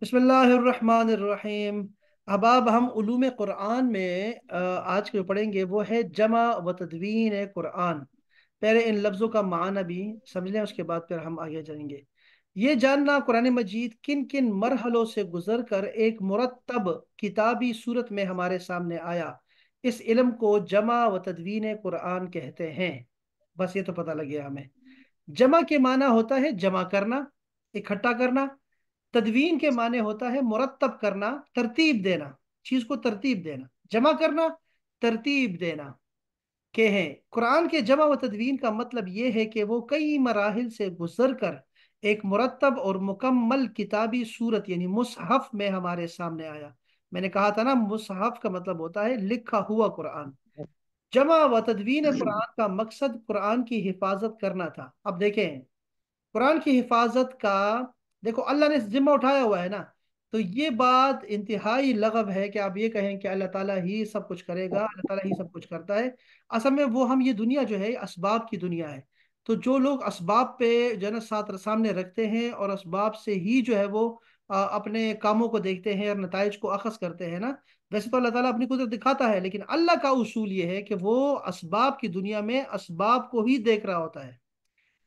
بسم اللہ الرحمن الرحیم۔ احباب، ہم علوم قرآن میں آج کے جو پڑھیں گے وہ ہے جمع و تدوین قرآن۔ پہلے ان لفظوں کا معنی بھی سمجھ لیں، اس کے بعد پھر ہم آگے جائیں گے۔ یہ جاننا قرآن مجید کن کن مرحلوں سے گزر کر ایک مرتب کتابی صورت میں ہمارے سامنے آیا، اس علم کو جمع و تدوین قرآن کہتے ہیں۔ بس یہ تو پتہ لگ گیا ہمیں۔ جمع کے معنی ہوتا ہے جمع کرنا، اکٹھا کرنا۔ تدوین کے معنی ہوتا ہے مرتب کرنا، ترتیب دینا، چیز کو ترتیب دینا۔ جمع کرنا، ترتیب دینا کہ ہیں قرآن کے جمع و تدوین کا مطلب یہ ہے کہ وہ کئی مراحل سے گزر کر ایک مرتب اور مکمل کتابی صورت یعنی مصحف میں ہمارے سامنے آیا۔ میں نے کہا تھا نا، مصحف کا مطلب ہوتا ہے لکھا ہوا قرآن۔ جمع و تدوین قرآن کا مقصد قرآن کی حفاظت کرنا تھا۔ اب دیکھیں، قرآن کی حفاظت کا دیکھو اللہ نے ذمہ اٹھایا ہوا ہے نا، تو یہ بات انتہائی لغو ہے کہ آپ یہ کہیں کہ اللہ تعالیٰ ہی سب کچھ کرے گا، اللہ تعالیٰ ہی سب کچھ کرتا ہے۔ اصل میں وہ ہم یہ دنیا جو ہے اسباب کی دنیا ہے، تو جو لوگ اسباب پہ جو ہے نا ساتھ سامنے رکھتے ہیں اور اسباب سے ہی جو ہے وہ اپنے کاموں کو دیکھتے ہیں اور نتائج کو اخذ کرتے ہیں نا، ویسے تو اللہ تعالیٰ اپنی قدرت دکھاتا ہے، لیکن اللہ کا اصول یہ ہے کہ وہ اسباب کی دنیا میں اسباب کو ہی دیکھ رہا ہوتا ہے۔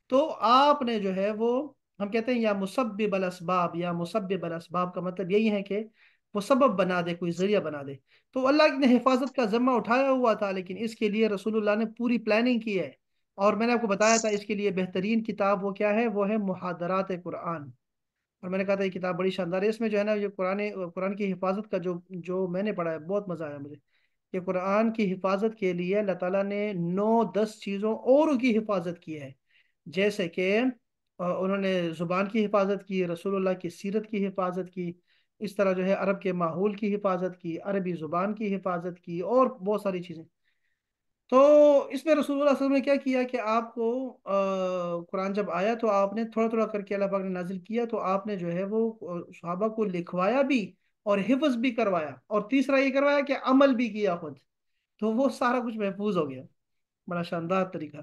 تو آپ نے جو ہے وہ، ہم کہتے ہیں یا مسبب الاسباب، یا مسبب الاسباب کا مطلب یہی ہے کہ وہ سبب بنا دے، کوئی ذریعہ بنا دے۔ تو اللہ نے حفاظت کا ذمہ اٹھایا ہوا تھا، لیکن اس کے لیے رسول اللہ نے پوری پلاننگ کی ہے۔ اور میں نے آپ کو بتایا تھا اس کے لیے بہترین کتاب وہ کیا ہے، وہ ہے محاضرات قرآن۔ اور میں نے کہا تھا یہ کتاب بڑی شاندار ہے، اس میں جو ہے نا یہ قرآن کی حفاظت کا جو میں نے پڑھا ہے بہت مزہ آیا مجھے۔ کہ قرآن کی حفاظت کے لیے اللہ تعالیٰ نے 9 10 چیزوں اور کی حفاظت کی ہے، جیسے کہ انہوں نے زبان کی حفاظت کی، رسول اللہ کی سیرت کی حفاظت کی، اس طرح جو ہے عرب کے ماحول کی حفاظت کی، عربی زبان کی حفاظت کی، اور بہت ساری چیزیں۔ تو اس میں رسول اللہ صلی اللہ علیہ وسلم نے کیا کیا کہ آپ کو قرآن جب آیا تو آپ نے تھوڑا تھوڑا کر کے اللہ پاک نے نازل کیا، تو آپ نے جو ہے وہ صحابہ کو لکھوایا بھی اور حفظ بھی کروایا، اور تیسرا یہ کروایا کہ عمل بھی کیا خود، تو وہ سارا کچھ محفوظ ہو گیا۔ بڑا شاندار طریقہ۔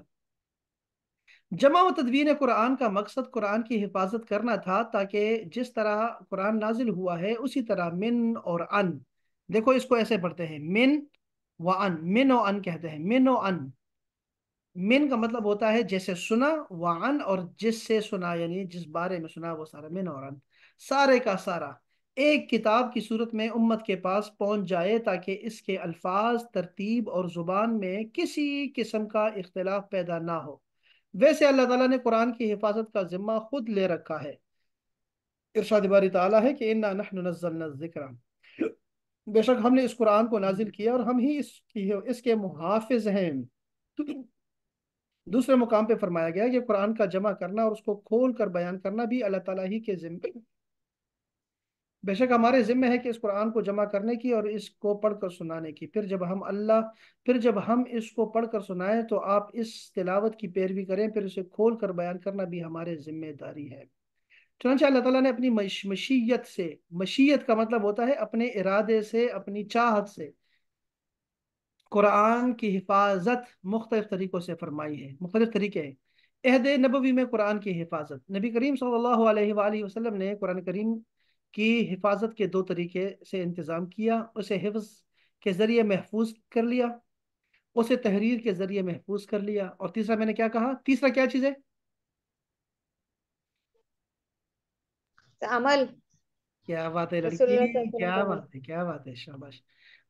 جمع و تدوین قرآن کا مقصد قرآن کی حفاظت کرنا تھا، تاکہ جس طرح قرآن نازل ہوا ہے اسی طرح من اور ان، دیکھو اس کو ایسے پڑھتے ہیں من و ان، من و ان کہتے ہیں، من و ان۔ من کا مطلب ہوتا ہے جیسے سنا، وعن اور جس سے سنا یعنی جس بارے میں سنا، وہ سارا من اور ان، سارے کا سارا ایک کتاب کی صورت میں امت کے پاس پہنچ جائے، تاکہ اس کے الفاظ، ترتیب اور زبان میں کسی قسم کا اختلاف پیدا نہ ہو۔ ویسے اللہ تعالیٰ نے قرآن کی حفاظت کا ذمہ خود لے رکھا ہے۔ ارشاد باری تعالیٰ ہے کہ انا نحن نزلنا الذکر، بے شک ہم نے اس قرآن کو نازل کیا اور ہم ہی اس کے محافظ ہیں۔ دوسرے مقام پہ فرمایا گیا کہ قرآن کا جمع کرنا اور اس کو کھول کر بیان کرنا بھی اللہ تعالیٰ ہی کے ذمہ، بے شک ہمارے ذمہ ہے کہ اس قرآن کو جمع کرنے کی اور اس کو پڑھ کر سنانے کی، پھر جب ہم اس کو پڑھ کر سنائیں تو آپ اس تلاوت کی پیروی کریں، پھر اسے کھول کر بیان کرنا بھی ہمارے ذمہ داری ہے۔ چنانچہ اللہ تعالیٰ نے اپنی مشیت سے، مشیت کا مطلب ہوتا ہے اپنے ارادے سے، اپنی چاہت سے، قرآن کی حفاظت مختلف طریقوں سے فرمائی ہے، مختلف طریقے ہیں۔ عہد نبوی میں قرآن کی حفاظت، نبی کریم صلی اللہ علیہ وآلہ وسلم نے قرآن کریم کی حفاظت کے 2 طریقے سے انتظام کیا۔ اسے حفظ کے ذریعے محفوظ کر لیا، اسے تحریر کے ذریعے محفوظ کر لیا، اور تیسرا میں نے کیا کہا، تیسرا کیا چیز ہے؟ عمل کیا بات ہے رسول اللہ صلی لڑکی، اللہ علیہ وسلم کیا کا عمل۔ بات ہے، کیا بات ہے، شاباش۔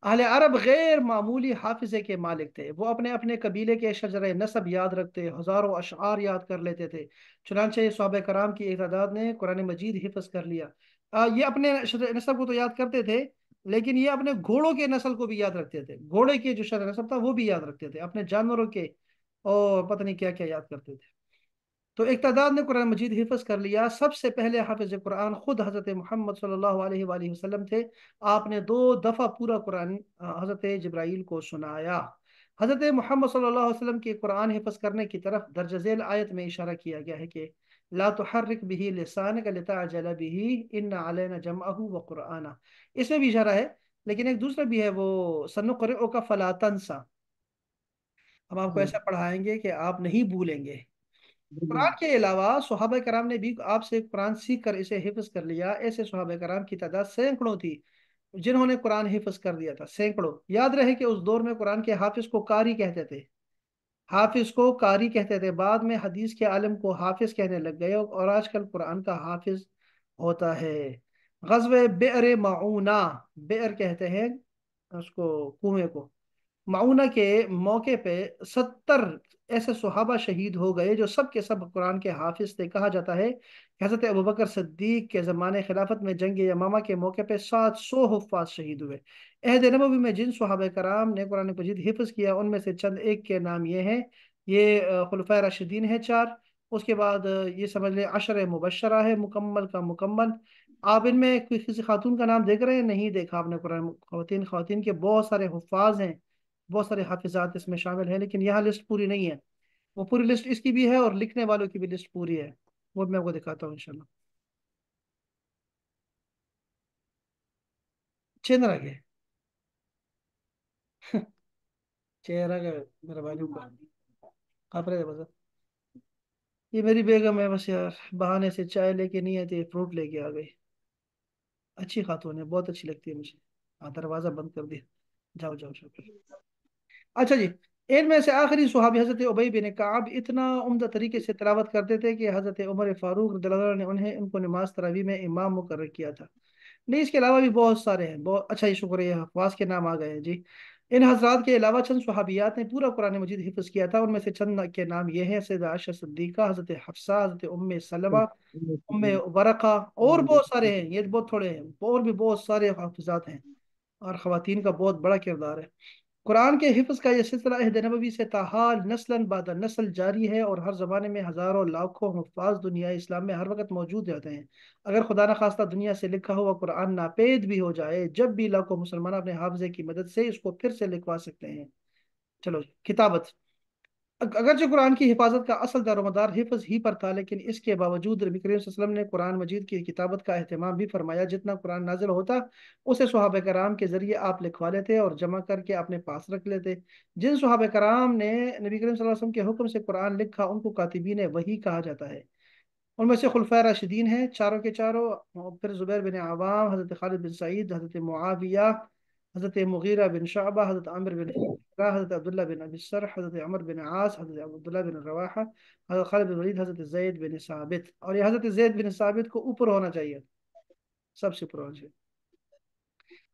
اہل عرب غیر معمولی حافظے کے مالک تھے، وہ اپنے اپنے قبیلے کے شجر نسب یاد رکھتے، ہزاروں اشعار یاد کر لیتے تھے۔ چنانچہ صحابہ کرام کی ایک تعداد نے قرآن مجید حفظ کر لیا۔ یہ اپنے شجر نسب کو تو یاد کرتے تھے، لیکن یہ اپنے گھوڑوں کے نسل کو بھی یاد رکھتے تھے، گھوڑے کے جو شجر نسب تھا وہ بھی یاد رکھتے تھے، اپنے جانوروں کے، اور پتہ نہیں کیا کیا یاد کرتے تھے۔ تو ایک تعداد نے قرآن مجید حفظ کر لیا۔ سب سے پہلے حافظ قرآن خود حضرت محمد صلی اللہ علیہ وآلہ وسلم تھے۔ آپ نے 2 دفعہ پورا قرآن حضرت جبرائیل کو سنایا۔ حضرت محمد صلی اللہ علیہ وسلم کے قرآن حفظ کرنے کی طرف درج ذیل آیت میں اشارہ کیا گیا ہے کہ لا تحرک به لسانک لتعجل به ان علینا جمعہ وقرآنہ، اس میں بھی اشارہ ہے، لیکن ایک دوسرا بھی ہے وہ سنقرئک فلا تنسى، ہم آپ کو ایسا پڑھائیں گے کہ آپ نہیں بھولیں گے۔ कुरान के अलावा सहाबा कराम ने भी आपसे कुरान सीख कर इसे हिफ्ज कर लिया। ऐसे सहाबा कराम की तादाद सैकड़ों थी जिन्होंने कुरान हिफ्ज कर दिया था, सैकड़ों। याद रहे कि उस दौर में कुरान के हाफिज को कारी कहते थे, हाफिज को कारी कहते थे। बाद में हदीस के आलम को हाफिज कहने लग गए और आजकल कुरान का हाफिज होता है। गज़वे बि'r मऊना, बि'r कहते हैं उसको, कुएं को। माउना के मौके पे 70 ऐसे सुहाबा शहीद हो गए जो सब के सब कुरान के हाफिज थे। कहा जाता है कि हजरत अबू बकर सिद्दीक के ज़माने खिलाफत में जंग यमामा के मौके पे 700 हुफ्फाज शहीद हुए। अहद नबवी में जिन सुहाबा कराम ने कुरान मजीद हिफ्ज किया उनमें से चंद एक के नाम ये हैं। ये खुलफाए राशिदीन है चार। उसके बाद ये समझ लें अशर मुबशरा है, मुकम्मल का मुकम्मल। आप इनमें किसी खातून का नाम देख रहे हैं? नहीं देखा आपने कुरान। खातन खातन के बहुत सारे हुफ्फाज हैं, बहुत सारे हाफिजात इसमें शामिल हैं, लेकिन यहाँ लिस्ट पूरी नहीं है। वो पूरी लिस्ट इसकी भी है और लिखने वालों की भी लिस्ट पूरी है। वो मैं आपको दिखाता हूँ इंशाल्लाह। चेंद्र आगे चेहरा का मेरा भाई ऊपर आप रहे बस। ये मेरी बेगम है बस यार, बहाने से चाय लेके नहीं आती, फ्रूट लेके आ गई। अच्छी खातून है, बहुत अच्छी लगती है मुझे। हाँ, दरवाजा बंद कर दिया। जाओ जाओ जाओ। अच्छा जी, इनमें से आखिरी सुहाबी हजरत उबई बिन काब इतना उम्दा तरीके से तिलावत करते थे कि हजरत उमर फारूक रज़ियल्लाहु अन्हु ने उन्हें उनको नमाज तरावी में इमाम मुकर्रर किया था। नहीं, इसके अलावा भी बहुत सारे हैं। बहुत अच्छा, ये शुक्रिया, हफाज के नाम आ गए हैं जी। इन हजरात के अलावा चंद सुहाबियात ने पूरा कुरान मजीद हिफ्ज किया था। उनमें से चंद के नाम ये हैं: सैयदा आयशा सिद्दीका, हजरत हफ्सा, हजरत उम्मे सलमा, उम्मे वरका। और बहुत सारे हैं, ये बहुत थोड़े हैं, और भी बहुत सारे हाफिजात हैं। और खवातीन का बहुत बड़ा किरदार है। कुरान के हिफ्ज का यह सिलसिला अहद नबवी से ताहाल नस्लन बाद नस्ल जारी है और हर ज़माने में हज़ारों लाखों हुफ्फाज दुनिया इस्लाम में हर वक्त मौजूद रहते हैं। अगर खुदा न खास्ता दुनिया से लिखा हुआ कुरान नापेद भी हो जाए, जब भी लाखों मुसलमान अपने हाफजे की मदद से इसको फिर से लिखवा सकते हैं। चलो, किताबत। अगरचे कुरान की हिफाजत का असल दारोमदार हिफ्ज ही पर था, लेकिन इसके बावजूद नबी करीम सल्लल्लाहु अलैहि वसल्लम ने कुरान मजीद की किताबत का अहतमाम भी फरमाया। जितना कुरान नाजिल होता उसे सहाबा कराम के जरिए आप लिखवा लेते और जमा करके अपने पास रख लेते। जिन सहाबा कराम ने नबी करीम सल्लल्लाहु अलैहि वसल्लम के हुक्म से कुरान लिखा उनको कातिबीन वही कहा जाता है। उनमें से खुलफाए राशिदीन हैं चारों के चारों, और फिर जुबैर बिन आवाम, हज़रत खालिद बिन सईद, हज़रत मुआविया, हज़रत मुगीरा बिन शअबा, हज़रत आमिर बिन फुहैरा, हज़रत अब्दुल्ला बिन अबी सर्ह, हज़रत अमर बिन आस, हज़रत अब्दुल्ला बिन रवाहा, हज़रत खालिद बिन वलीद, हज़रत ज़ैद बिन साबित। और ये हज़रत ज़ैद बिन साबित को ऊपर होना चाहिए, सबसे ऊपर होना चाहिए।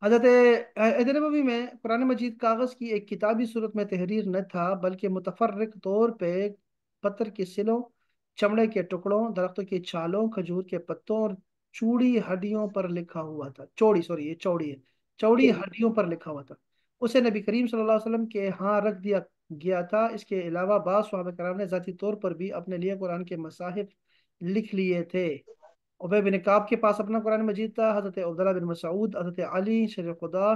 हज़रत नबवी में कुरान मजीद कागज़ की एक किताबी सूरत में तहरीर न था, बल्कि मुतफर्रिक तौर पे पत्थर की सिलों, चमड़े के टुकड़ों, दरख्तों की छालों, खजूर के पत्तों और चूड़ी हड्डियों पर लिखा हुआ था। चौड़ी, सॉरी, ये चौड़ी है। चौड़ी हड्डियों पर लिखा हुआ था। उसे नबी करीम सल्लल्लाहु अलैहि वसल्लम के यहाँ रख दिया गया था। इसके अलावा बाज़ सहाबा कराम ने ज़ाती तौर पर भी अपने लिए कुरान के मसाहिफ लिख लिए थे। उबय बिन काब के पास अपना कुरान मजीद था। हज़रत अब्दुल्लाह बिन मसऊद, हज़रत अली शेर खुदा,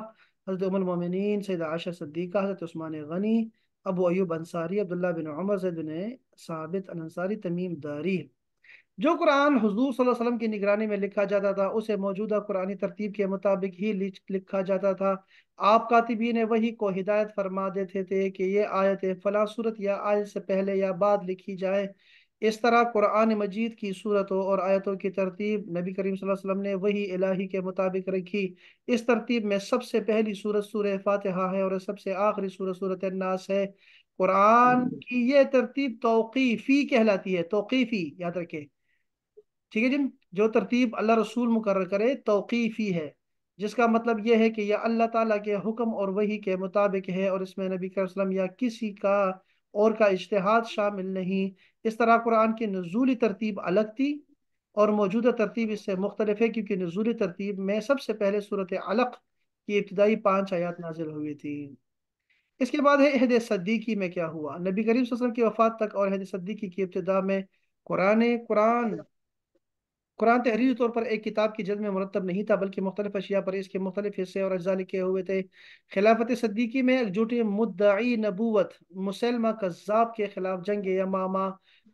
हज़रत उम्मुल मोमिनीन सैयदा आयशा सिद्दीक़ा, हज़रत उस्मान गनी, अबू अयूब अंसारी, अब्दुल्लाह बिन उमर, ज़ैद बिन साबित अल अंसारी, तमीम दारी। जो कुरान हुजूर सल्लल्लाहु अलैहि वसल्लम की निगरानी में लिखा जाता था उसे मौजूदा कुरानी तरतीब के मुताबिक ही लिखा जाता था। आप कातिबीन वही को हिदायत फरमा देते थे कि ये आयत फला सूरत या आयत से पहले या बाद लिखी जाए। इस तरह कुरान मजीद की सूरतों और आयतों की तरतीब नबी करीम सल्लल्लाहु अलैहि वसल्लम ने वही इलाही के मुताबिक रखी। इस तरतीब में सबसे पहली सूरत सूरह फातिहा है और सबसे आखिरी सूरत सूरत नास है। कुरान की ये तरतीब तौकीफी कहलाती है, तौकीफी, याद रखें। ठीक है जी। जो तरतीब अल्लाह रसूल मुकर्रर करे तौकीफी है, जिसका मतलब यह है कि यह अल्लाह ताला के हुक्म और वही के मुताबिक है और इसमें नबी करीम सल्लल्लाहु अलैहि वसल्लम या किसी का और का इज्तिहाद शामिल नहीं। इस तरह कुरान की नुज़ूली तरतीब अलग थी और मौजूदा तरतीब इससे मुख्तलिफ है, क्योंकि नुज़ूली तरतीब में सबसे पहले सूरत अलक की इब्तदाई 5 आयत नाजिल हुई थी। इसके बाद है अहद सद्दीकी में क्या हुआ। नबी करीम सल्लल्लाहु अलैहि वसल्लम की वफात तक और अहद सद्दीकी की इब्तिदा में कुरान कुरान कुरान तहरीरी तौर पर एक किताब की जल्द में मुरतब नहीं था, बल्कि मुख्तलिफ अशिया पर इसके मुख्तलिफ हिस्से और अज्जा लिखे हुए थे। खिलाफत सद्दीकी में एकजुटी मुद्दई नबूवत मुसलमा कज़्ज़ाब के खिलाफ जंग यमामा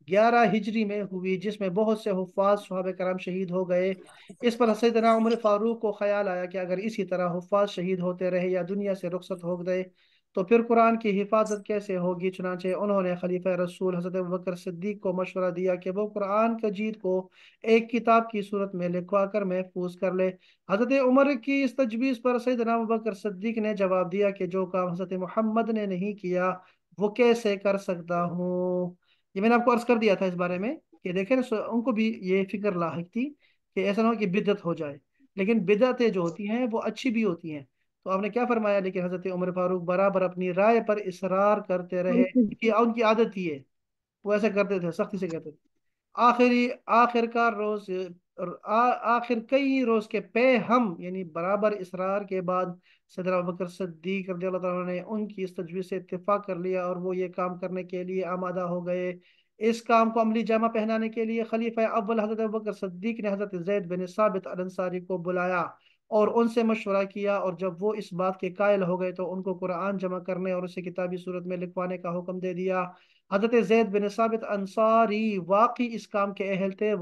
11 हिजरी में हुई, जिसमें बहुत से हुफ्फाज सहाबा कराम शहीद हो गए। इस पर सैयदना उमर फारूक को ख्याल आया कि अगर इसी तरह हुफ्फाज शहीद होते रहे या दुनिया से रुखसत हो गए تو پھر قرآن کی حفاظت کیسے ہوگی؟ چنانچہ انہوں نے خلیفہ رسول حضرت ابوبکر صدیق کو مشورہ دیا کہ وہ قرآن جدید کو ایک کتاب کی صورت میں لکھوا کر محفوظ کر لے۔ حضرت عمر کی اس تجویز پر سیدنا ابوبکر صدیق نے جواب دیا کہ جو کام حضرت محمد نے نہیں کیا وہ کیسے کر سکتا ہوں؟ یہ میں نے آپ کو عرض کر دیا تھا اس بارے میں کہ دیکھیں نا، ان کو بھی یہ فکر لاحق تھی کہ ایسا نہ ہو کہ بدعت ہو جائے، لیکن بدعتیں جو ہوتی ہیں وہ اچھی بھی ہوتی ہیں۔ تو آپ نے کیا فرمایا، لیکن حضرت عمر فاروق برابر اپنی رائے پر اصرار کرتے رہے کہ ان کی عادت تھی ہے، وہ ایسا کرتے تھے، سختی سے کرتے تھے۔ آخر کا روز آخر کئی روز کے پے ہم یعنی برابر اصرار کے بعد صدر ابوبکر صدیق رضی اللہ تعالیٰ نے ان کی اس تجویز سے اتفاق کر لیا اور وہ یہ کام کرنے کے لیے آمادہ ہو گئے۔ اس کام کو عملی جامہ پہنانے کے لیے خلیفہ اول حضرت ابوبکر صدیق نے حضرت زید بن ثابت الانصاری کو بلایا اور ان سے مشورہ کیا، اور جب وہ اس بات کے قائل ہو گئے تو ان کو قرآن جمع کرنے اور اسے کتابی صورت میں لکھوانے کا حکم دے دیا۔ حضرت زید بن ثابت انصاری واقعی اس کام کے اہل تھے۔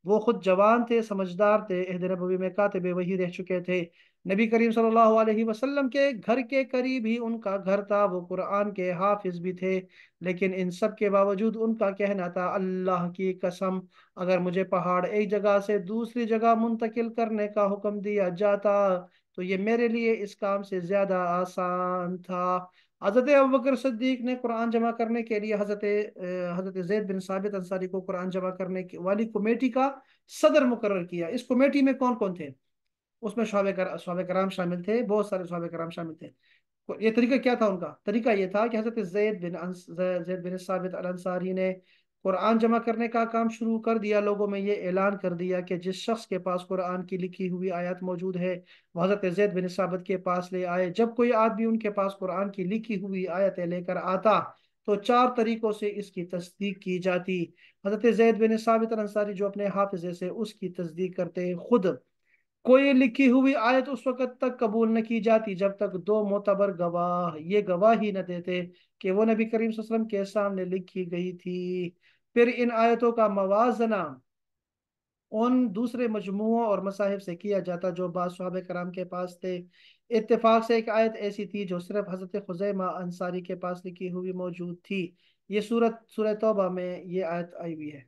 وہ خود جوان تھے، سمجھدار تھے، عہد نبوی میں کاتب وحی رہ چکے تھے۔ نبی کریم صلی اللہ علیہ وسلم کے گھر کے قریب ہی ان کا گھر تھا، وہ قرآن کے حافظ بھی تھے۔ لیکن ان سب کے باوجود ان کا کہنا تھا، اللہ کی قسم اگر مجھے پہاڑ ایک جگہ سے دوسری جگہ منتقل کرنے کا حکم دیا جاتا تو یہ میرے لیے اس کام سے زیادہ آسان تھا۔ حضرت ابوبکر صدیق نے قرآن جمع کرنے کے لیے حضرت زید بن ثابت انصاری کو قرآن جمع کرنے والی کمیٹی کا صدر مقرر کیا۔ اس کمیٹی میں کون کون تھے؟ اس میں صحابہ کرام شامل تھے، بہت سارے صحابہ کرام شامل تھے۔ یہ طریقہ کیا تھا ان کا؟ طریقہ یہ تھا کہ حضرت زید بن ثابت الانصاری نے قرآن جمع کرنے کا کام شروع کر دیا۔ لوگوں میں یہ اعلان کر دیا کہ جس شخص کے پاس قرآن کی لکھی ہوئی آیات موجود ہے وہ حضرت زید بن ثابت کے پاس لے آئے۔ جب کوئی آدمی ان کے پاس قرآن کی لکھی ہوئی آیتیں لے کر آتا تو 4 طریقوں سے اس کی تصدیق کی جاتی۔ حضرت زید بن ثابت الانصاری جو اپنے حافظے سے اس کی تصدیق کرتے، خود کوئی لکھی ہوئی آیت اس وقت تک قبول نہ کی جاتی جب تک 2 معتبر گواہ یہ گواہی نہ دیتے کہ وہ نبی کریم صلی اللہ علیہ وسلم کے سامنے لکھی گئی تھی۔ پھر ان آیتوں کا موازنہ ان دوسرے مجموعوں اور مصاحف سے کیا جاتا جو بعض صحابہ کرام کے پاس تھے۔ اتفاق سے ایک آیت ایسی تھی جو صرف حضرت خزیمہ انصاری کے پاس لکھی ہوئی موجود تھی۔ یہ سورہ توبہ میں یہ آیت آئی ہوئی ہے۔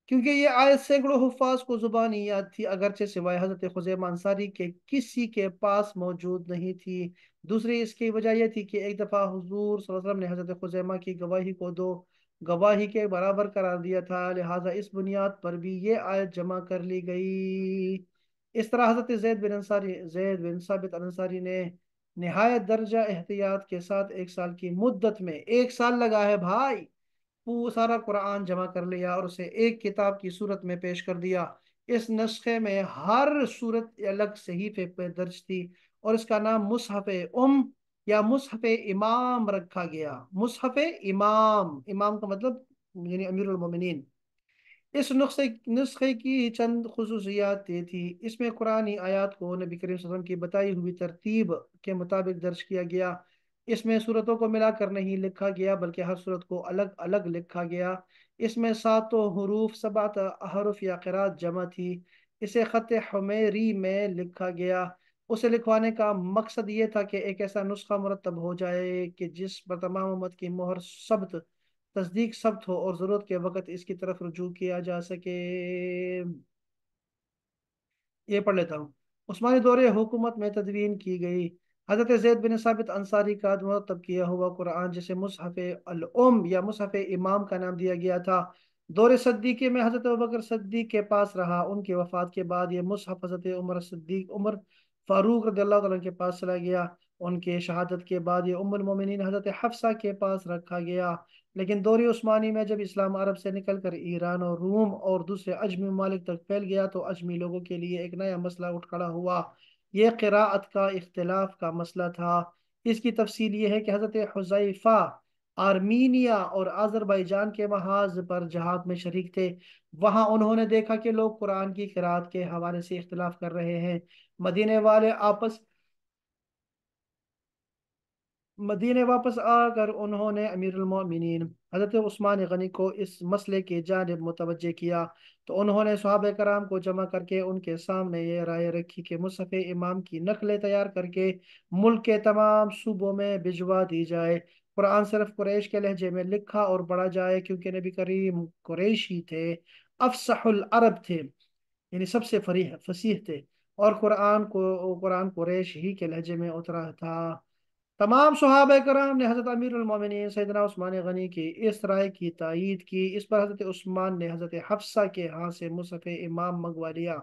کیونکہ یہ آیت سینکڑوں حفاظ کو زبانی یاد تھی، اگرچہ سوائے حضرت خزیمہ انصاری کے کسی کے پاس موجود نہیں تھی۔ دوسری اس کی وجہ یہ تھی کہ ایک دفعہ حضور صلی اللہ علیہ وسلم نے حضرت خزیمہ کی گواہی کو 2 گواہی کے برابر قرار دیا تھا، لہٰذا اس بنیاد پر بھی یہ آیت جمع کر لی گئی۔ اس طرح حضرت زید بن ثابت الانصاری نے نہایت درجہ احتیاط کے ساتھ 1 سال کی مدت میں، 1 سال لگا ہے بھائی، وہ سارا قرآن جمع کر لیا اور اسے ایک کتاب کی صورت میں پیش کر دیا۔ اس نسخے میں ہر صورت الگ صحیفے پہ درج تھی اور اس کا نام مصحف یا مصحف امام رکھا گیا۔ مصحف امام، امام کا مطلب یعنی امیر المومنین۔ اس نسخے کی چند خصوصیات یہ تھی، اس میں قرآنی آیات کو نبی کریم صلی اللہ علیہ وسلم کی بتائی ہوئی ترتیب کے مطابق درج کیا گیا۔ اس میں صورتوں کو ملا کر نہیں لکھا گیا بلکہ ہر صورت کو الگ الگ لکھا گیا۔ اس میں 7 حروف، 7 احرف یا قرات جمع تھی۔ اسے خط حمیری میں لکھا گیا۔ اسے لکھوانے کا مقصد یہ تھا کہ ایک ایسا نسخہ مرتب ہو جائے کہ جس پر تمام امت کی مہر تصدیق ثبت ہو اور ضرورت کے وقت اس کی طرف رجوع کیا جا سکے۔ یہ پڑھ لیتا ہوں۔ عثمانی دور حکومت میں تدوین کی گئی حضرت زید بن ثابت انصاری کا مرتب کیا ہوا قرآن، جسے مصحف الام یا مصحف امام کا نام دیا گیا تھا، دور صدیقی میں حضرت ابوبکر صدیق کے پاس رہا۔ ان کی وفات کے بعد یہ مصحف حضرت عمر فاروق رضی اللہ عنہ کے پاس چلا گیا۔ ان کے شہادت کے بعد یہ ام المومنین حضرت حفصہ کے پاس رکھا گیا۔ لیکن دور عثمانی میں جب اسلام عرب سے نکل کر ایران اور روم اور دوسرے عجمی ممالک تک پھیل گیا تو عجمی لوگوں کے لیے ایک نیا مسئلہ اٹھ کھڑا ہوا۔ یہ قراءت کا اختلاف کا مسئلہ تھا۔ اس کی تفصیل یہ ہے کہ حضرت حذیفہ آرمینیا اور آذربائیجان کے محاذ پر جہاد میں شریک تھے۔ وہاں انہوں نے دیکھا کہ لوگ قرآن کی قراءت کے حوالے سے اختلاف کر رہے ہیں۔ مدینے والے मदीने वापस आकर उन्होंने अमीरुल मोमिनीन हज़रत उस्मान गनी को इस मसले की जानिब मुतवज्जे किया। तो उन्होंने सहाबा कराम को जमा करके उनके सामने ये राय रखी कि मुसहफ़ इमाम की नकलें तैयार करके मुल्क के तमाम सूबों में भिजवा दी जाए। कुरान सिर्फ कुरैश के लहजे में लिखा और पढ़ा जाए, क्योंकि नबी करीम कुरैशी थे, अफसहुल अरब थे, यानी सबसे फसीह थे। और कुरान कुरैश ही के लहजे में उतरा था। तमाम सहाबा कराम ने हज़रत अमीरुल मोमिनीन सैयदना उस्मान गनी की इस राय की तायीद की। इस पर हज़रत उस्मान ने हज़रत हफ्सा के हाथ से मुसहफ़ इमाम मंगवा लिया।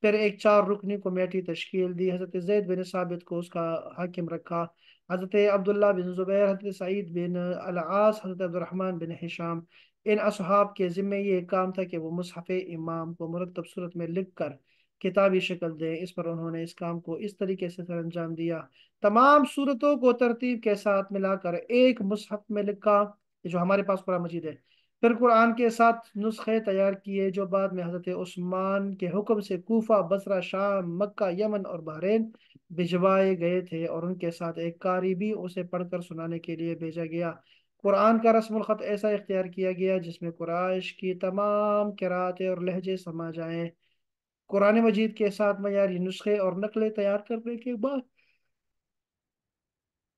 फिर एक 4 रुकनी कमेटी तश्कील दी। हज़रत ज़ैद बिन साबित को उसका हाकिम रखा। हज़रत अब्दुल्ला बिन ज़ुबैर, हज़रत सईद बिन अल आस, हज़रत अब्दुर्रहमान बिन हिशाम, इन असहाब के ज़िम्मे ये काम था कि वो मुसहफ़ इमाम को मुरतब सूरत में लिख कर किताबी शक्ल दें। इस पर उन्होंने इस काम को इस तरीके से सर अंजाम दिया, तमाम सूरतों को तरतीब के साथ मिलाकर एक मुसहफ में लिखा, ये जो हमारे पास कुरान मजीद है। फिर कुरान के साथ नुस्खे तैयार किए, जो बाद में हज़रत उस्मान के हुक्म से कूफा, बसरा, शाम, मक्का, यमन और बहरीन भिजवाए गए थे, और उनके साथ एक कारी भी उसे पढ़कर सुनाने के लिए भेजा गया। कुरान का रस्मुल ख़त ऐसा इख्तियार किया गया जिसमें कुरैश की तमाम किरातें और लहजे समा जाएं। कुरान मजीद के साथ मयारी नुस्खे और नकलें तैयार करने के बाद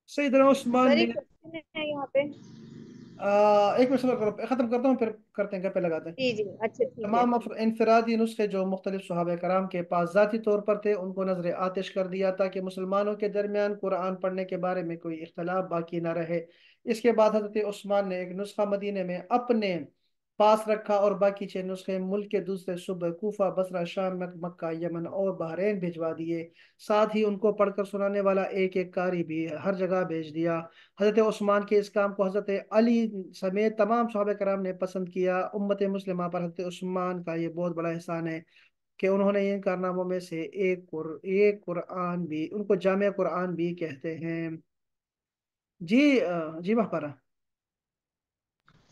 सैयदना उस्मान सर ने एक क्वेश्चन है यहाँ पे। एक मिनट सबर करो, खत्म करता हूँ फिर करते हैं, गप्पे लगाते हैं। जी जी, अच्छा ठीक है। तमाम इनफरादी नुस्खे जो मुख्तलिफ सहाबा कराम के पास ज़ाती तौर पर थे, उनको नजर आतिश कर दिया ताकि मुसलमानों के दरमियान कुरान पढ़ने के बारे में कोई इख्तलाफ बाकी ना रहे। इसके बाद हजरत उस्मान ने एक नुस्खा मदीने में अपने पास रखा और बाकी 6 नुस्खे मुल्क के दूसरे सूबे कूफा, बसरा, शाम, मक्का, यमन और बहरीन भिजवा दिए। साथ ही उनको पढ़कर सुनाने वाला एक एक कारी भी हर जगह भेज दिया। हजरत उस्मान के इस काम को हजरत अली समेत तमाम सहाबा कराम ने पसंद किया। उम्मत मुस्लिमा पर हजरत उस्मान का ये बहुत बड़ा एहसान है कि उन्होंने इन कारनामों में से एक कुरान भी, उनको जामे कुरान भी कहते हैं। जी जी महपरा।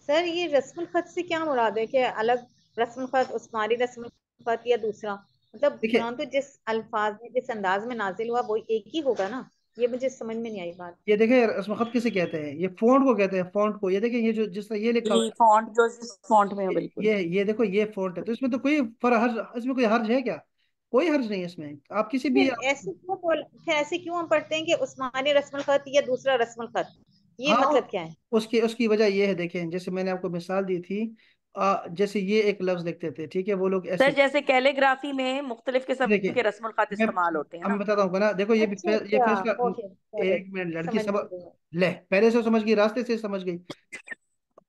सर ये रस्मुल खत से क्या मुराद है, कि अलग रस्मुल खत, उस्मानी रस्मुल खत या दूसरा? मतलब देखिए, कुरान तो जिस अल्फाज में, जिस अंदाज में नाजिल हुआ वो एक ही होगा ना। ये मुझे समझ में नहीं आई बात। ये देखिए रस्म खत किसे कहते हैं, ये फॉन्ट को कहते हैं, फॉन्ट को। ये देखिए, ये जो जिस तरह ये लिखा हुआ जी, फॉन्ट जो जिस फॉन्ट में हो, है, बिल्कुल। ये देखो ये फॉन्ट है, तो इसमें तो कोई हर्ज, इसमें कोई हर्ज है क्या? कोई हर्ज नहीं है इसमें, आप किसी भी फिर ऐसे क्यों हम पढ़ते हैं कि उस्मानी रस्मुल खत या दूसरा रस्मुल खत? ये हाँ, मतलब क्या है? उसकी उसकी वजह ये है, देखें जैसे मैंने आपको मिसाल दी थी, जैसे ये एक लफ्ज लिखते थे, ठीक है, वो लोग सर, ऐसे। जैसे कैलीग्राफी में मुख्तलिफ किस्म देखिए, के रस्मुल खत मैं इस्तेमाल होते हैं अब मैं ना। बताता हूँ ना, देखो ये भी अच्छा ये अच्छा, फैसला। Okay got it. एक मिनट, लड़की समझ सब गई मैं। ले, पहले से समझ गई, रास्ते से समझ गई,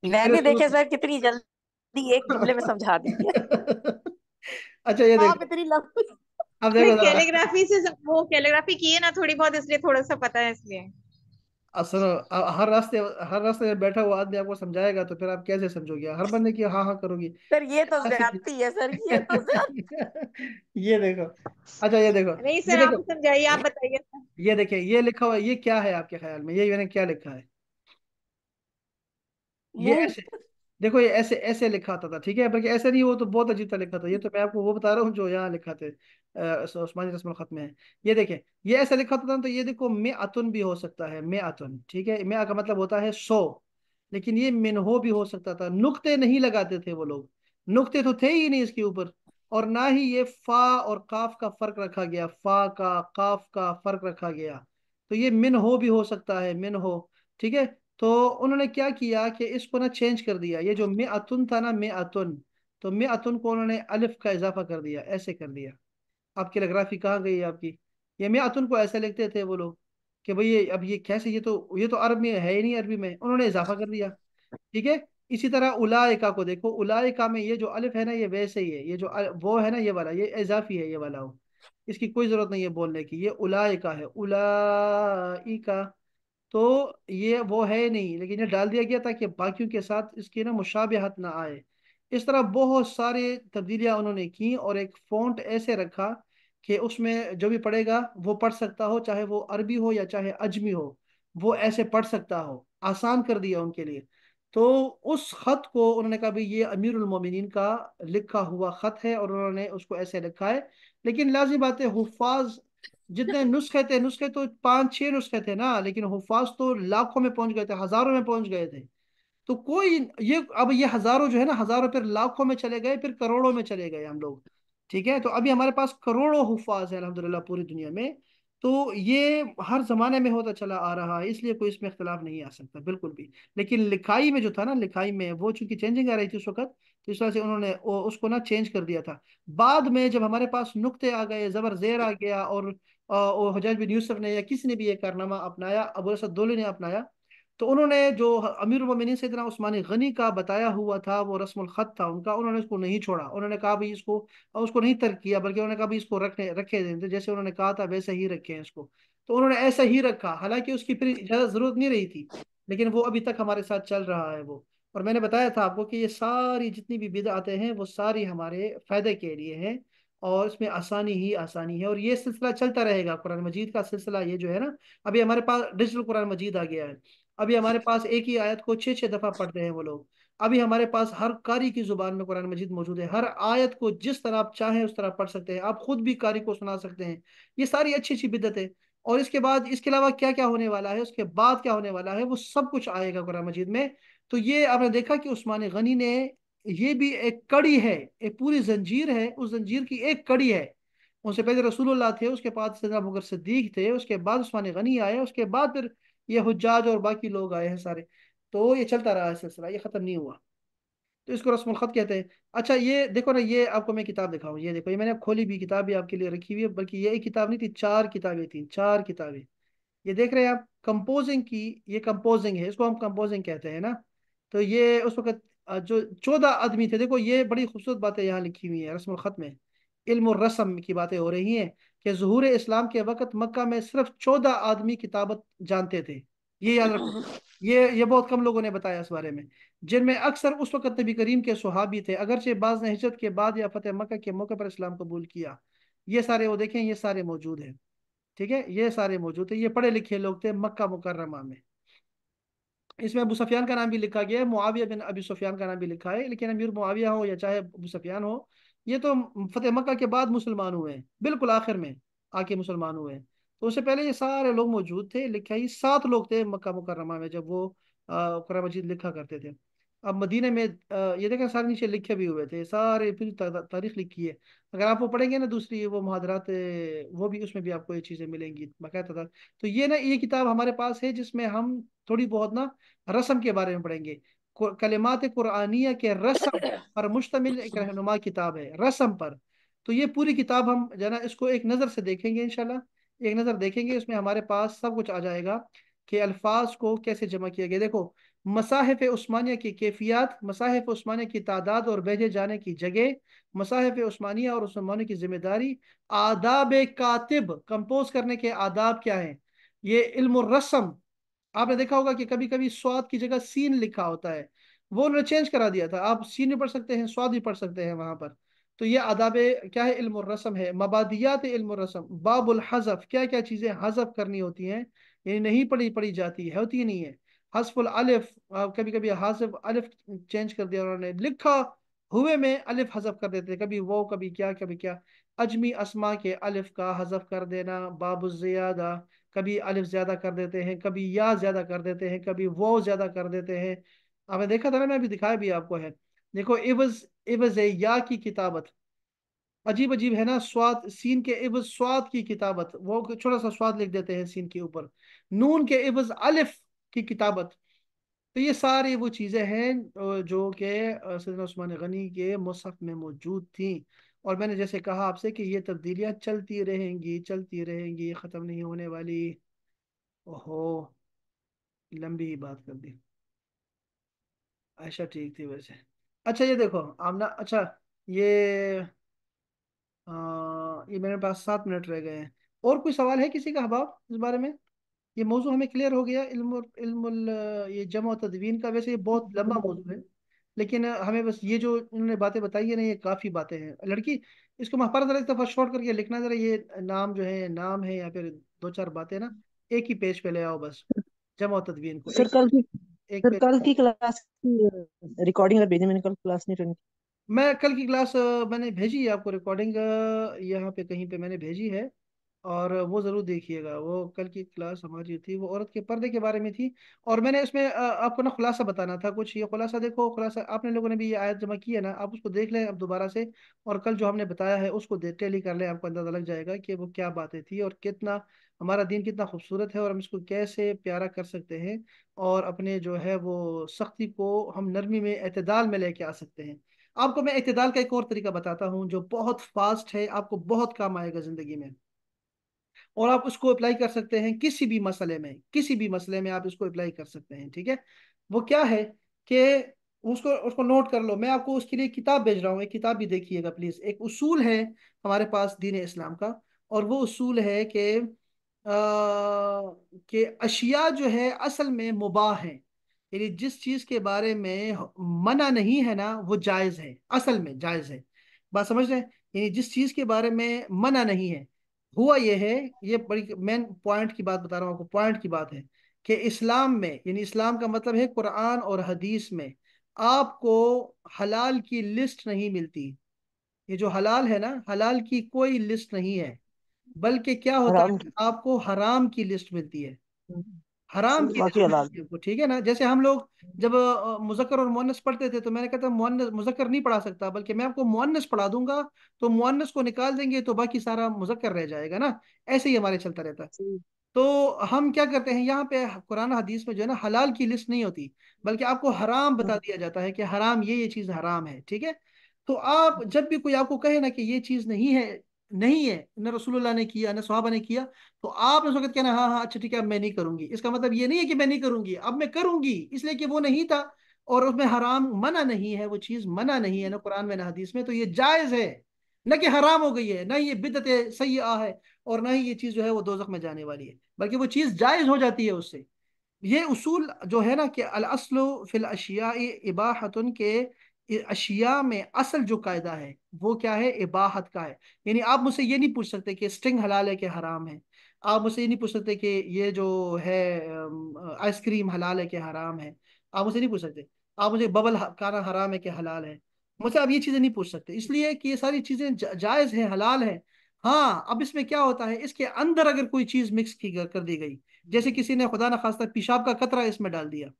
मैं पहले भी शुरू देखे से। सर, कितनी जल्दी एक जुमले में समझा दी है। अच्छा ये आप देखो, इतनी लंबी। अब अरे देखो जरा। कैलीग्राफी से वो कैलीग्राफी की है ना थोड़ी बहुत, इसलिए थोड़ा सा पता है इसलिए। सुनो, हर रास्ते में बैठा हुआ आदमी आपको समझाएगा तो फिर आप कैसे समझोगे? हर बंदे की हाँ हाँ करोगी सर, ये तो ऐसे की। ज्यादती है सर, ये तो ये देखो, अच्छा ये देखो, नहीं ये सर, आप देखो, समझाइए, आप बताइए सर। ये देखिए, ये लिखा हुआ है, ये क्या है आपके ख्याल में? ये मैंने क्या लिखा है? ये मुंह। ऐसे, देखो ये ऐसे ऐसे लिखा होता था, ठीक है, बल्कि ऐसे नहीं, वो तो बहुत अजीब था लिखा था। ये तो मैं आपको वो बता रहा हूँ जो यहाँ लिखा थे, उस्मानी रस्म खत में है। ये देखें, ये ऐसे लिखा होता था, तो ये देखो मे अतुन भी हो सकता है, मे अतुन, ठीक है, मे का मतलब होता है 100, लेकिन ये मिनहो भी हो सकता था। नुक्ते नहीं लगाते थे वो लोग, नुक्ते तो थे ही नहीं इसके ऊपर। और ना ही ये फा और काफ का फर्क रखा गया, फा का काफ का फर्क रखा गया। तो ये मिनहो भी हो सकता है, मिनहो, ठीक है। तो उन्होंने क्या किया कि इसको ना चेंज कर दिया, ये जो मे अतुन था ना, मे अतुन, तो मे अतुन को उन्होंने अलिफ का इजाफा कर दिया, ऐसे कर दिया। आपकी कैलीग्राफी कहाँ गई है आपकी? ये मे अतुन को ऐसे लिखते थे वो लोग कि भाई ये अब ये कैसे, ये तो अरब में है ही नहीं, अरबी में उन्होंने इजाफा कर दिया, ठीक है। इसी तरह उलाइका को देखो, उलाइका में ये जो अलिफ है ना, ये वैसे ही है, ये जो वो है ना, ये वाला, ये इजाफी है, ये वाला हो, इसकी कोई जरूरत नहीं है बोलने की, ये उलाइका है, उलाइका। तो ये वो है नहीं, लेकिन ये डाल दिया गया ताकि बाकियों के साथ इसकी ना मुशाबिहत ना आए। इस तरह बहुत सारे तब्दीलियां उन्होंने की, और एक फ़ॉन्ट ऐसे रखा कि उसमें जो भी पढ़ेगा वो पढ़ सकता हो, चाहे वो अरबी हो या चाहे अजमी हो, वो ऐसे पढ़ सकता हो, आसान कर दिया उनके लिए। तो उस खत को उन्होंने कहा भाई ये अमीरुल मोमिनीन का लिखा हुआ खत है, और उन्होंने उसको ऐसे लिखा है। लेकिन लाजिम बात है, हुफ्फाज जितने नुस्खे तो 5-6 नुस्खे थे ना, लेकिन हुफाज तो लाखों में पहुंच गए थे, हजारों में पहुंच गए थे। तो कोई ये, अब ये हजारों जो है ना, हजारों फिर लाखों में चले गए, फिर करोड़ों में चले गए हम लोग। ठीक है, तो अभी हमारे पास करोड़ों हुफाज है अल्हम्दुलिल्लाह पूरी दुनिया में। तो ये हर जमाने में होता चला आ रहा है, इसलिए कोई इसमें इख्तिलाफ नहीं आ सकता बिल्कुल भी। लेकिन लिखाई में जो था ना, लिखाई में वो चूंकि चेंजिंग आ रही थी उस वक्त, तो इस वजह से उन्होंने उसको ना चेंज कर दिया था। बाद में जब हमारे पास नुक्ते आ गए, जबर जेर आ गया, और वो हज्जाज बिन यूसुफ ने या किसी ने भी ये कारनामा अपनाया, अबू असद दोली ने अपनाया, तो उन्होंने जो अमीर मोमिनीन सैयदना उस्मानी गनी का बताया हुआ था, वो रस्मुल खत था उनका, उन्होंने उसको नहीं छोड़ा। उन्होंने कहा भाई इसको, उसको नहीं तर्क किया, बल्कि उन्होंने कहा भाई इसको रखने रखे दें, जैसे उन्होंने कहा था वैसे ही रखे हैं इसको। तो उन्होंने ऐसा ही रखा, हालांकि उसकी फिर इजाजत जरूरत नहीं रही थी, लेकिन वो अभी तक हमारे साथ चल रहा है वो। और मैंने बताया था आपको कि ये सारी जितनी भी बिदअतें हैं वो सारी हमारे फायदे के लिए हैं, और इसमें आसानी ही आसानी है, और ये सिलसिला चलता रहेगा। कुरान मजीद का सिलसिला ये जो है ना, अभी हमारे पास डिजिटल कुरान मजीद आ गया है। अभी हमारे पास एक ही आयत को 6-6 दफा पढ़ते हैं वो लोग। अभी हमारे पास हर कारी की जुबान में कुरान मजीद मौजूद है, हर आयत को जिस तरह आप चाहें उस तरह पढ़ सकते हैं, आप खुद भी कारी को सुना सकते हैं। ये सारी अच्छी अच्छी बिदत है। और इसके बाद, इसके अलावा क्या क्या होने वाला है, उसके बाद क्या होने वाला है, वो सब कुछ आएगा कुरान मजीद में। तो ये आपने देखा कि उस्मान गनी ने, ये भी एक कड़ी है, एक पूरी जंजीर है, उस जंजीर की एक कड़ी है। उनसे पहले रसूलुल्लाह थे, उसके बाद सैयदना अबू बकर सिद्दीक थे, उसके बाद उस्मान गनी आए, उसके बाद फिर ये हुज्जाज और बाकी लोग आए हैं सारे। तो ये चलता रहा है सिलसिला, ये खत्म नहीं हुआ। तो इसको रस्मुल खत कहते हैं। अच्छा ये देखो ना, ये आपको मैं किताब दिखाऊं, ये देखो, ये मैंने खोली भी किताब भी आपके लिए रखी हुई है, बल्कि ये एक किताब नहीं थी, 4 किताबें थी, 4 किताबें। ये देख रहे हैं आप, कंपोजिंग की, ये कंपोजिंग है, इसको हम कंपोजिंग कहते हैं ना। तो ये उस वक्त जो 14 आदमी थे, देखो ये बड़ी खूबसूरत बातें यहाँ लिखी हुई है रस्मुल खत में। इल्म और रस्म की बातें हो रही हैं कि ज़ुहूर इस्लाम के वक्त मक्का में सिर्फ 14 आदमी किताबत जानते थे। ये याद रखो, ये बहुत कम लोगों ने बताया इस बारे में, जिनमें अक्सर उस वक्त नबी करीम के सुहाबी थे, अगरचे बाज ने हिजरत के बाद या फतेह मक्का के मौके पर इस्लाम कबूल किया। ये सारे वो देखें, ये सारे मौजूद हैं। ठीक है, ये सारे मौजूद थे, ये पढ़े लिखे लोग थे मक्का मुकर्रमा में। इसमें अबू सुफियान का नाम भी लिखा गया है, मुआविया बिन अबी सुफियान का नाम भी लिखा है, लेकिन अमीर मुआविया हो या चाहे अबू सुफियान हो, ये तो फतेह मक्का के बाद मुसलमान हुए हैं, बिल्कुल आखिर में आके मुसलमान हुए हैं। तो उससे पहले ये सारे लोग मौजूद थे, लिखा ही 7 लोग थे मक्का मुकर्रमा में जब वो कुरान मजीद लिखा करते थे। अब मदीने में ये देखें सारे नीचे लिखे भी हुए थे, सारे पूरी तारीख लिखी है। अगर आप वो पढ़ेंगे ना दूसरी वो मुहादरात, वो भी, उसमें भी आपको ये चीज़ें मिलेंगी बाकायदा। तो ये ना, ये किताब हमारे पास है जिसमें हम थोड़ी बहुत ना रस्म के बारे में पढ़ेंगे। कलिमात कुरानिया के रस्म पर मुश्तमिल एक रहनुमा किताब है, रस्म पर। तो ये पूरी किताब हम जना इसको एक नज़र से देखेंगे इंशाल्लाह, एक नज़र देखेंगे, उसमें हमारे पास सब कुछ आ जाएगा कि अल्फाज को कैसे जमा किया गया। देखो, मसाहिफ उस्मानिया की कैफियत, मसाहिफ उस्मानिया की तादाद और भेजे जाने की जगह, मसाहिफ उस्मानिया और उस्मानिया की जिम्मेदारी, आदाब कातिब, कंपोज करने के आदाब क्या हैं, ये इल्म रस्म। आपने देखा होगा कि कभी कभी स्वाद की जगह सीन लिखा होता है, वो उन्होंने चेंज करा दिया था, आप सीन भी पढ़ सकते हैं, स्वाद भी पढ़ सकते हैं वहां पर। तो ये आदाब क्या है, इल्म और रस्म है। मबादियात इल्म और रस्म, बाबुल हज़फ, क्या क्या चीजें हज़फ करनी होती हैं, यानी नहीं पढ़ी पढ़ी जाती है, होती नहीं है। हस्फुल अलिफ, कभी कभी हासिफ अलिफ चेंज कर दिया उन्होंने, लिखा हुए में अलिफ हज़फ कर देते, कभी वो कभी क्या कभी क्या। अजमी अस्मा के अलिफ का हज़फ कर देना, बाबु ज़ियादा, कभी अलिफ ज्यादा कर देते हैं, कभी या ज्यादा कर देते हैं, कभी वो ज्यादा कर देते हैं। आपने देखा था ना, मैं अभी दिखाया भी आपको है। देखो, इवज, इवज है या की किताबत, अजीब अजीब है ना, स्वाद सीन के इवज स्वाद की किताबत, वो छोटा सा स्वाद लिख देते हैं सीन के ऊपर। नून के इवज अलिफ की किताबत। तो ये सारी वो चीजें हैं जो कि सैयदना उस्मान गनी के मुसहफ में मौजूद थी। और मैंने जैसे कहा आपसे कि ये तब्दीलियां चलती रहेंगी, चलती रहेंगी, खत्म नहीं होने वाली। ओहो, लंबी ही बात कर दी। अच्छा ठीक थी वैसे। अच्छा ये देखो आमना, अच्छा ये ये मेरे पास 7 मिनट रह गए हैं। और कोई सवाल है किसी का हबाब इस बारे में? ये मौजू हमें क्लियर हो गया, ये जमा और तदवीन का। वैसे ये बहुत लंबा मौजू है, लेकिन हमें बस ये जो उन्होंने बातें बताई है ना, ये काफ़ी बातें हैं लड़की। इसको महफारा जरा एक दफ़ा शॉर्ट करके लिखना जरा, ये नाम जो है, नाम है या फिर 2-4 बातें ना, एक ही पेज पे ले आओ बस, जमा और तदवीन को सर एक कल की एक सर पेज। कल की क्लास की रिकॉर्डिंग अगर भेजी, मैंने कल क्लास नहीं अटेंड मैं कल की क्लास मैंने भेजी है आपको रिकॉर्डिंग, यहाँ पे कहीं पे मैंने भेजी है। اور وہ ضرور देखिएगा, वो कल की क्लास हमारी थी, वो औरत के पर्दे के बारे में थी। और मैंने इसमें आपको ना खुलासा बताना था कुछ। ये खुलासा देखो, खुलासा आपने लोगों ने भी ये आयत जमा की है ना, आप उसको देख लें अब दोबारा से, और कल जो हमने बताया है उसको टैली कर लें, आपको अंदाजा लग जाएगा कि वो क्या बातें थी और कितना हमारा दीन कितना खूबसूरत है और हम इसको कैसे प्यारा कर सकते हैं, और अपने जो है वो सख्ती को हम नरमी में एतदाल में लेके आ सकते हैं। आपको मैं एतदाल का एक और तरीका बताता हूँ जो बहुत फास्ट है, आपको बहुत काम आएगा जिंदगी में, और आप उसको अप्लाई कर सकते हैं किसी भी मसले में, किसी भी मसले में आप इसको अप्लाई कर सकते हैं, ठीक है। वो क्या है कि उसको उसको नोट कर लो, मैं आपको उसके लिए किताब भेज रहा हूँ, एक किताब भी देखिएगा प्लीज। एक उसूल है हमारे पास दीन इस्लाम का, और वो उसूल है कि अशिया जो है असल में मुबाह है, यानी जिस चीज के बारे में मना नहीं है ना वो जायज है, असल में जायज है। बात समझ रहे हैं? यानी जिस चीज के बारे में मना नहीं है, हुआ ये है, ये बड़ी मेन पॉइंट की बात बता रहा हूँ आपको, पॉइंट की बात है कि इस्लाम में, यानी इस्लाम का मतलब है कुरान और हदीस में, आपको हलाल की लिस्ट नहीं मिलती। ये जो हलाल है ना, हलाल की कोई लिस्ट नहीं है, बल्कि क्या होता हराम है की। आपको हराम की लिस्ट मिलती है, हराम की बाकी लिस्ट हलाल। मिलती है आपको, ठीक है ना। जैसे हम लोग जब मुज़क्कर और मुअन्नस पढ़ते थे, तो मैंने कहा था मुअन्नस मुज़क्कर नहीं पढ़ा सकता, बल्कि मैं आपको मुअन्नस पढ़ा दूंगा, तो मुअन्नस को निकाल देंगे तो बाकी सारा मुज़क्कर रह जाएगा ना। ऐसे ही हमारे चलता रहता है। तो हम क्या करते हैं यहाँ पे कुरान हदीस में जो है ना हलाल की लिस्ट नहीं होती, बल्कि आपको हराम बता दिया जाता है कि हराम ये चीज हराम है, ठीक है। तो आप जब भी कोई आपको कहे ना कि ये चीज नहीं है, नहीं है, न रसूलुल्लाह ने किया न सहाबा ने किया, तो आप उस वक्त कहना हाँ हाँ अच्छा ठीक है अब मैं नहीं करूंगी। इसका मतलब ये नहीं है कि मैं नहीं करूंगी, अब मैं करूंगी, इसलिए कि वो नहीं था और उसमें हराम मना नहीं है, वो चीज मना नहीं है ना कुरान में ना हदीस में, तो ये जायज है, न कि हराम हो गई है, ना ये बिदत सही है, और ना ही ये चीज जो है वो दोजख में जाने वाली है, बल्कि वो चीज जायज हो जाती है उससे। ये उसूल जो है ना कि अल अस्लु फिल अशिया इबाहतुन के, अशिया में असल जो कायदा है वो क्या है, इबाहत का है। यानी आप मुझसे ये नहीं पूछ सकते कि स्ट्रिंग हलाल है कि हराम है, आप मुझसे ये नहीं पूछ सकते कि ये जो है आइसक्रीम हलाल है कि हराम है, आप मुझसे नहीं पूछ सकते। आप मुझे बबल खाना हराम है कि हलाल है, मुझसे आप ये चीजें नहीं पूछ सकते, इसलिए कि ये सारी चीजें जायज है, हलाल है। हाँ, अब इसमें क्या होता है, इसके अंदर अगर कोई चीज मिक्स की कर दी गई, जैसे किसी ने खुदा न खास्ता पेशाब का कतरा इसमें डाल दिया,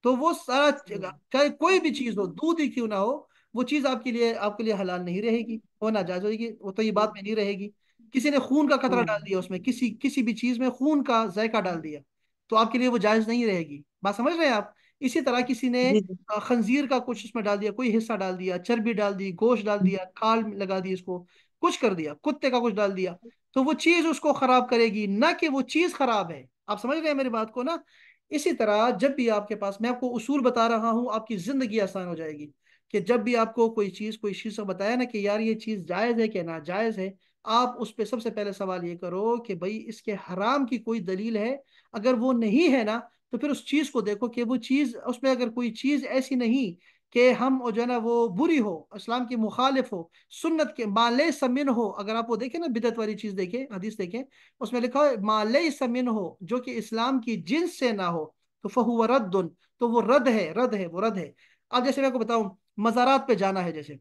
तो वो सारा चाहे कोई भी चीज हो, दूध ही क्यों ना हो, वो चीज आपके लिए हलाल नहीं रहेगी, वो नाजायज होगी, वो तो ये बात में नहीं रहेगी। किसी ने खून का कतरा डाल दिया उसमें, किसी किसी भी चीज में खून का जायका डाल दिया, तो आपके लिए वो जायज नहीं रहेगी। बात समझ रहे हैं आप? इसी तरह किसी ने जी जी। खंजीर का कुछ उसमें डाल दिया, कोई हिस्सा डाल दिया, चर्बी डाल दी, गोश्त डाल दिया, खाल लगा दी, इसको कुछ कर दिया, कुत्ते का कुछ डाल दिया, तो वो चीज उसको खराब करेगी, ना कि वो चीज खराब है। आप समझ रहे हैं मेरी बात को ना? इसी तरह जब भी आपके पास, मैं आपको उसूल बता रहा हूं, आपकी जिंदगी आसान हो जाएगी, कि जब भी आपको कोई चीज को बताया ना कि यार ये चीज जायज है कि नाजायज है, आप उस पे सबसे पहले सवाल ये करो कि भाई इसके हराम की कोई दलील है। अगर वो नहीं है ना, तो फिर उस चीज को देखो कि वो चीज, उसमें अगर कोई चीज ऐसी नहीं कि हम जो है ना वो बुरी हो, इस्लाम की मुखालिफ हो, सुन्नत के माले समिन हो, अगर आप वो देखें ना बिदत वाली चीज देखें, हदीस देखें, उसमें लिखा हो माले समिन हो, जो कि इस्लाम की जिन्स से ना हो, तो फहुव रद्दुन, तो वो रद्द है, रद्द है, वो रद्द है। अब जैसे मैं आपको बताऊं, मज़ारात पे जाना है, जैसे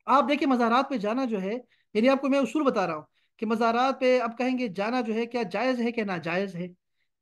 आप देखिए मज़ारात पे जाना जो है, यानी आपको मैं उसूल बता रहा हूँ कि मज़ारात पे आप कहेंगे जाना जो है क्या जायज़ है कि नाजायज़ है।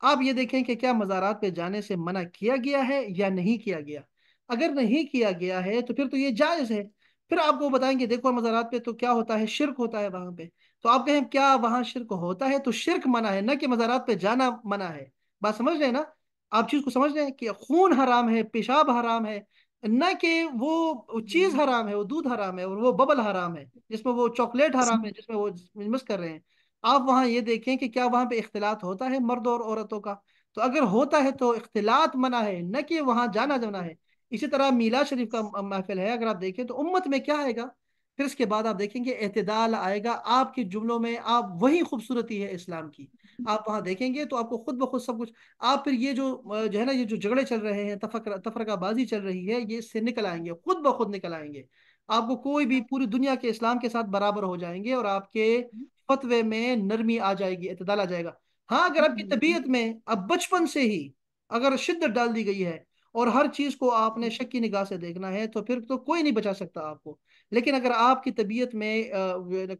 आप ये देखें कि क्या मज़ारात पे जाने से मना किया गया है या नहीं किया गया। अगर नहीं किया गया है तो फिर तो ये जायज़ है। फिर आपको बताएंगे देखो मज़ारात पे तो क्या होता है, शिरक होता है वहां पे, तो आप कहें क्या वहां शिरक होता है, तो शिरक मना है, ना कि मज़ारात पे जाना मना है। बात समझ रहे हैं ना? आप चीज को समझ रहे हैं कि खून हराम है, पेशाब हराम है, ना कि वो चीज हराम है, वो दूध हराम है और वो बबल हराम है, जिसमें वो चॉकलेट हराम है, जिसमें वो मिस कर रहे हैं। आप वहां ये देखें कि क्या वहां पे इख्तिलात होता है मर्द और औरतों का, तो अगर होता है तो इख्तिलात मना है, न कि वहां जाना जाना है। इसी तरह मीलाद शरीफ का महफिल है, अगर आप देखें तो उम्मत में क्या आएगा, फिर इसके बाद आप देखेंगे एतदाल आएगा आपके जुमलों में, आप वही खूबसूरती है इस्लाम की, आप वहां देखेंगे तो आपको खुद ब खुद सब कुछ। आप फिर ये जो है ना, ये जो झगड़े चल रहे हैं, तफरकाबाजी चल रही है, ये इससे निकल आएंगे, खुद ब खुद निकल आएंगे। आपको कोई भी पूरी दुनिया के इस्लाम के साथ बराबर हो जाएंगे, और आपके फतवे में नरमी आ जाएगी, इतदाल आ जाएगा। हाँ, अगर आपकी तबीयत में अब बचपन से ही अगर शिद्दत डाल दी गई है और हर चीज को आपने शक की निगाह से देखना है, तो फिर तो कोई नहीं बचा सकता आपको। لیکن اگر آپ کی طبیعت میں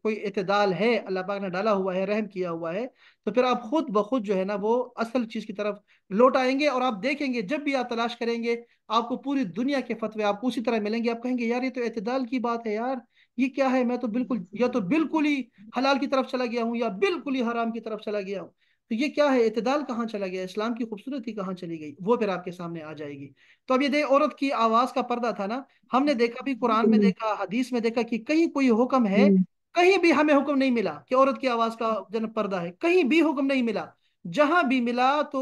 کوئی اعتدال ہے، اللہ پاک نے ڈالا ہوا ہے، رحم کیا ہوا ہے، تو پھر آپ خود بخود جو ہے نا وہ اصل چیز کی طرف لوٹ آئیں گے، اور آپ دیکھیں گے جب بھی آپ تلاش کریں گے آپ کو پوری دنیا کے فتوے آپ کو اسی طرح ملیں گے، آپ کہیں گے یار یہ تو اعتدال کی بات ہے یار، یہ کیا ہے، میں تو بالکل یا تو بالکل ہی حلال کی طرف چلا گیا ہوں یا بالکل ہی حرام کی طرف چلا گیا ہوں، تو یہ کیا ہے، اعتدال کہاں چلا گیا، اسلام کی خوبصورتی کہاں چلی گئی، وہ پھر آپ کے سامنے آ جائے گی۔ تو اب یہ دیکھ عورت کی آواز کا پردہ تھا نا، ہم نے دیکھا بھی قرآن میں دیکھا، حدیث میں دیکھا کہ کہیں کوئی حکم ہے، کہیں بھی ہمیں حکم نہیں ملا کہ عورت کی آواز کا جنب پردہ ہے، کہیں بھی حکم نہیں ملا۔ جہاں بھی ملا تو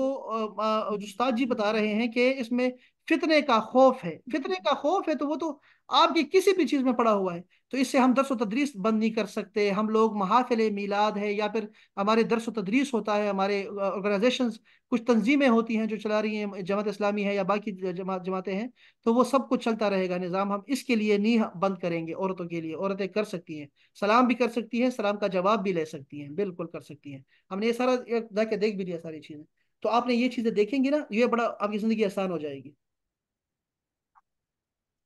جو استاد جی بتا رہے ہیں کہ اس میں فتنے کا خوف ہے، فتنے کا خوف ہے، تو وہ تو آپ کی کسی بھی چیز میں پڑا ہوا ہے، تو اس سے ہم درس و تدریس بند نہیں کر سکتے، ہم لوگ محافل میلاد ہے یا پھر ہمارے درس و تدریس ہوتا ہے، ہمارے آرگنائزیشنز کچھ تنظیمیں ہوتی ہیں جو چلا رہی ہیں، جماعت اسلامی ہے یا باقی جماعتیں ہیں، تو وہ سب کچھ چلتا رہے گا نظام، ہم اس کے لیے نہیں بند کریں گے، عورتوں کے لیے عورتیں کر سکتی ہیں، سلام بھی کر سکتی ہیں، سلام کا جواب بھی لے سکتی ہیں، بالکل کر سکتی ہیں، ہم نے یہ سارا جا کے دیکھ بھی لیا ساری چیزیں، تو آپ نے یہ چیزیں دیکھیں گی نا، یہ بڑا آپ کی زندگی آسان ہو جائے گی۔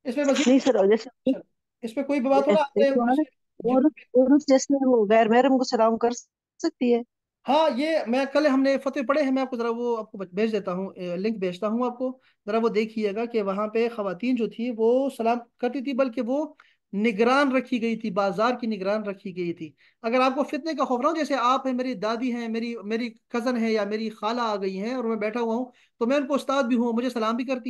اس میں نہیں مزید سر، جیسے اس پہ کوئی بھی بات ہو نا آپ ایک نے سوال ہے، جن- عورت عورت جیسے وہ غیر محرم کو سلام کر سکتی ہے؟ ہاں یہ میں کل ہم نے فتوے پڑھے ہیں، میں آپ کو ذرا وہ آپ کو بھیج دیتا ہوں، لنک بھیجتا ہوں آپ کو، ذرا وہ دیکھیے گا کہ وہاں پہ خواتین جو تھی وہ سلام کرتی تھی، بلکہ وہ نگران رکھی گئی تھی، بازار کی نگران رکھی گئی تھی۔ اگر آپ کو فتنے کا خوف نہ ہو، جیسے آپ ہیں، میری دادی ہیں، میری کزن ہے یا میری خالہ آ گئی ہیں اور میں بیٹھا ہوا ہوں، تو میں ان کو استاد بھی ہوں، مجھے سلام بھی کرتی